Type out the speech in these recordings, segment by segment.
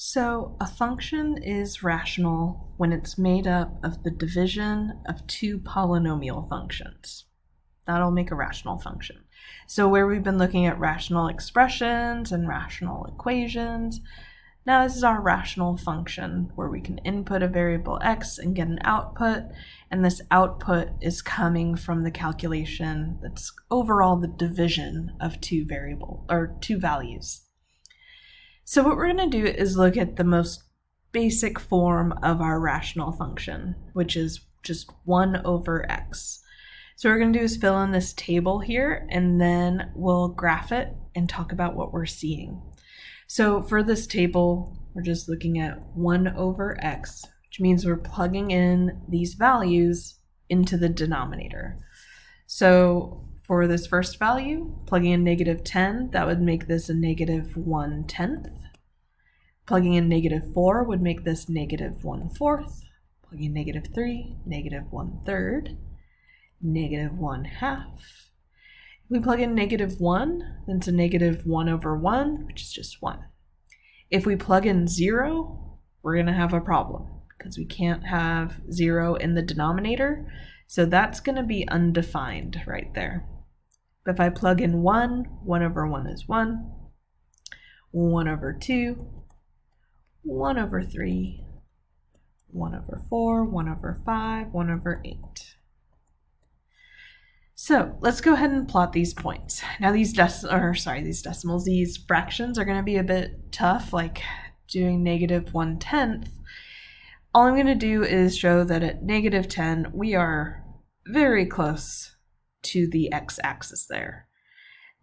So a function is rational when it's made up of the division of two polynomial functions. That'll make a rational function. So where we've been looking at rational expressions and rational equations, now this is our rational function where we can input a variable x and get an output, and this output is coming from the calculation that's overall the division of two values. So what we're going to do is look at the most basic form of our rational function, which is just 1 over x. So what we're going to do is fill in this table here, and then we'll graph it and talk about what we're seeing. So for this table, we're just looking at 1 over x, which means we're plugging in these values into the denominator. So for this first value, plugging in -10, that would make this a -1/10. Plugging in -4 would make this -1/4. Plugging in -3, -1/3, -1/2. If we plug in -1, then it's a -1 over 1, which is just 1. If we plug in 0, we're going to have a problem because we can't have 0 in the denominator. So that's going to be undefined right there. But if I plug in 1, 1 over 1 is 1, 1 over 2, 1 over 3, 1 over 4, 1 over 5, 1 over 8. So let's go ahead and plot these points. Now these decimals, these fractions are going to be a bit tough, like doing -1/10. All I'm going to do is show that at -10, we are very close to the x-axis there.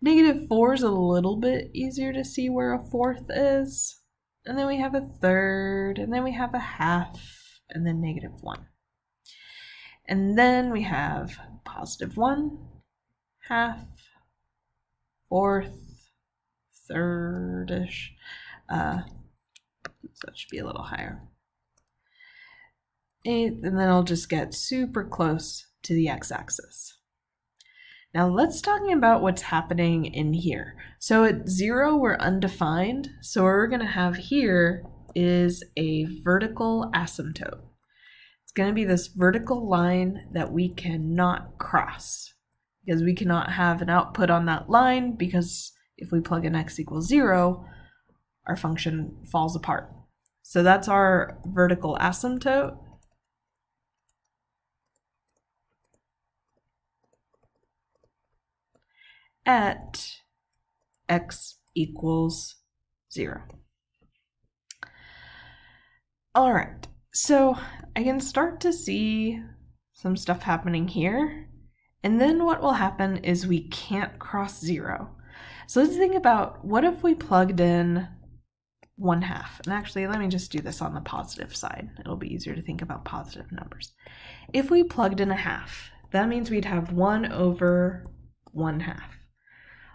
-4 is a little bit easier to see where a fourth is. And then we have a third, and then we have a half, and then -1. And then we have +1, half, fourth, third-ish. So it should be a little higher. Eighth, and then I'll just get super close to the x-axis. Now let's talk about what's happening in here. So at 0, we're undefined. So what we're going to have here is a vertical asymptote. It's going to be this vertical line that we cannot cross because we cannot have an output on that line, because if we plug in x equals 0, our function falls apart. So that's our vertical asymptote. At x equals 0. All right, so I can start to see some stuff happening here, and then what will happen is we can't cross 0. So let's think about, what if we plugged in 1/2? And actually, let me just do this on the positive side. It'll be easier to think about positive numbers. If we plugged in a half, that means we'd have 1 over 1/2.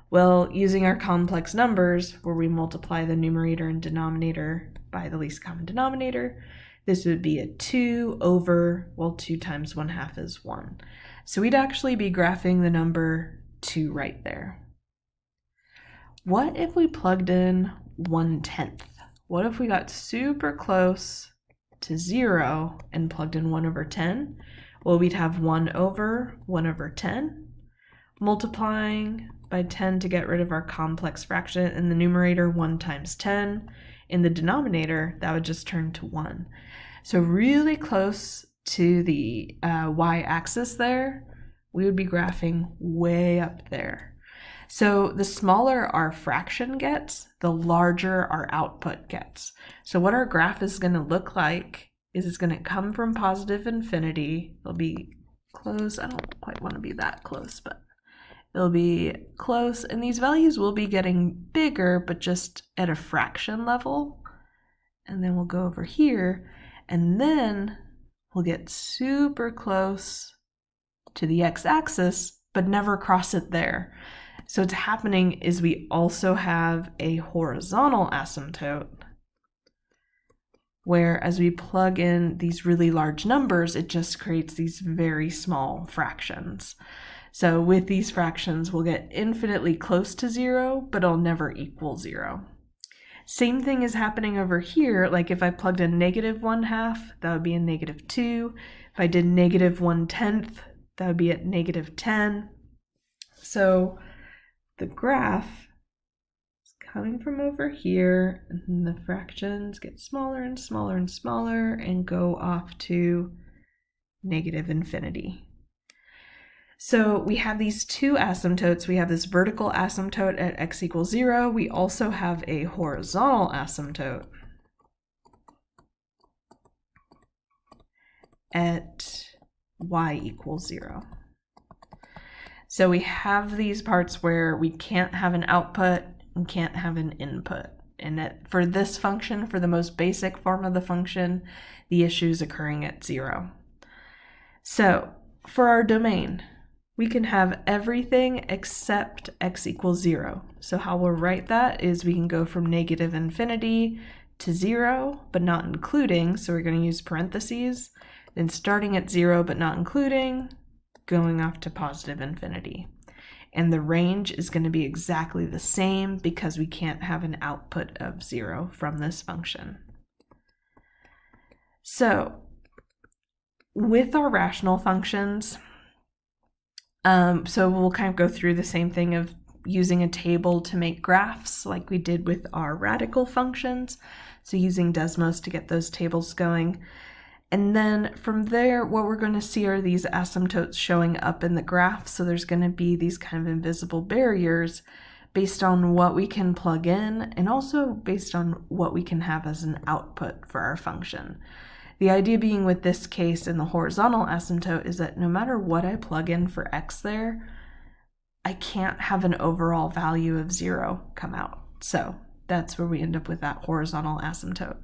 Well, using our complex numbers, where we multiply the numerator and denominator by the least common denominator, this would be a 2 over, well, 2 times 1/2 is 1. So we'd actually be graphing the number 2 right there. What if we plugged in 1/10? What if we got super close to 0 and plugged in 1 over 10? Well, we'd have 1 over 10, multiplying by 10 to get rid of our complex fraction in the numerator, 1 times 10. In the denominator, that would just turn to 1. So really close to the y-axis there, we would be graphing way up there. So the smaller our fraction gets, the larger our output gets. So what our graph is going to look like is it's going to come from positive infinity. It'll be close. I don't quite want to be that close, but it'll be close, and these values will be getting bigger, but just at a fraction level. And then we'll go over here, and then we'll get super close to the x-axis, but never cross it there. So what's happening is we also have a horizontal asymptote, where as we plug in these really large numbers, it just creates these very small fractions. So with these fractions, we'll get infinitely close to 0, but it'll never equal 0. Same thing is happening over here. Like if I plugged a -1/2, that would be a -2. If I did -1/10, that would be at -10. So the graph is coming from over here, and the fractions get smaller and smaller and smaller and go off to -infinity. So we have these two asymptotes. We have this vertical asymptote at x = 0. We also have a horizontal asymptote at y = 0. So we have these parts where we can't have an output and can't have an input. And for this function, for the most basic form of the function, the issue is occurring at 0. So for our domain, we can have everything except x = 0. So how we'll write that is we can go from -infinity to 0, but not including, so we're going to use parentheses, then starting at 0 but not including, going off to +infinity. And the range is going to be exactly the same because we can't have an output of 0 from this function. So with our rational functions, so we'll kind of go through the same thing of using a table to make graphs like we did with our radical functions. So using Desmos to get those tables going. And then from there, what we're going to see are these asymptotes showing up in the graph. So there's going to be these kind of invisible barriers based on what we can plug in and also based on what we can have as an output for our function. The idea being with this case in the horizontal asymptote is that no matter what I plug in for x there, I can't have an overall value of 0 come out. So that's where we end up with that horizontal asymptote.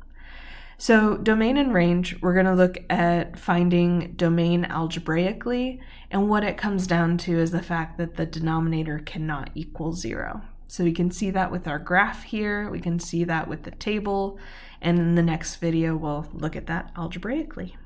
So domain and range, we're going to look at finding domain algebraically, and what it comes down to is the fact that the denominator cannot equal 0. So we can see that with our graph here, we can see that with the table, and in the next video we'll look at that algebraically.